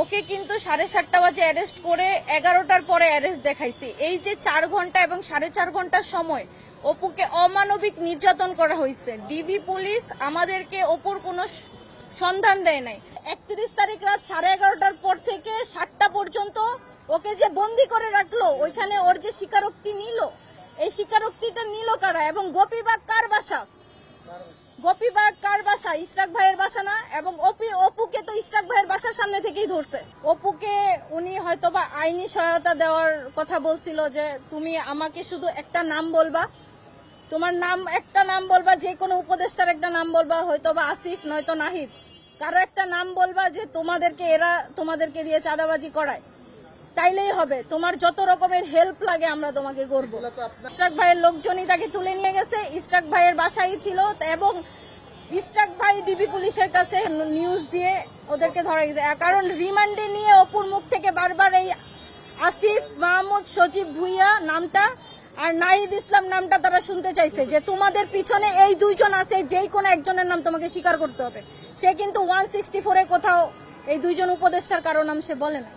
ওকে কিন্তু 7:30 বাজে অ্যারেস্ট করে 11টার পরে অ্যারেস্ট দেখাইছি। এই যে 4 ঘন্টা এবং 4.5 ঘন্টার সময় অপুকে অমানবিক নির্যাতন করা হয়েছে। ডিবি পুলিশ আমাদেরকে অপুর কোনো সন্ধান দেয় নাই। 31 তারিখ রাত 11:30টার পর থেকে 7টা পর্যন্ত ওকে যে বন্দি করে রাখলো, ওইখানে ওর যে স্বীকারোক্তি নিল, এই স্বীকারোক্তিটা নিল কারা? এবং গোপীবাগ কার বাসা? গোপীবাগ কার বাসা? ইশরাক ভাইয়ের বাসা না? এবং অপুকে তো ইশরাক ভাইয়ের বাসার সামনে থেকেই ধরছে। অপুকে উনি হয়তোবা আইনি সহায়তা দেওয়ার কথা বলছিল, যে তুমি আমাকে শুধু একটা নাম বলবা, তোমার নাম একটা নাম বলবা, যে কোনো উপদেষ্টার একটা নাম বলবা, হয়তোবা আসিফ নয়তো নাহিদ, কারো একটা নাম বলবা যে এরা তোমাদেরকে দিয়ে চাঁদাবাজি করায়, তাইলেই হবে। তোমার যত রকমের হেল্প লাগে আমরা তোমাকে করবো। ইশরাক ভাইয়ের লোকজনই তাকে তুলে নিয়ে গেছে, ইশরাক ভাইয়ের বাসায় ছিল, এবং ইশরাক ভাই ডিবি পুলিশের কাছে নিউজ দিয়ে ওদেরকে ধরা গেছে। কারণ রিমান্ডে নিয়ে অপুর মুখ থেকে বারবার এই আসিফ মাহমুদ, সজীব ভুইয়া নামটা আর নাহিদ ইসলাম নামটা তারা শুনতে চাইছে, যে তোমাদের পিছনে এই দুইজন আছে, যেই কোনো একজনের নাম তোমাকে স্বীকার করতে হবে। সে কিন্তু 164-এ কোথাও এই দুইজন উপদেষ্টার কারো নাম সে বলে না।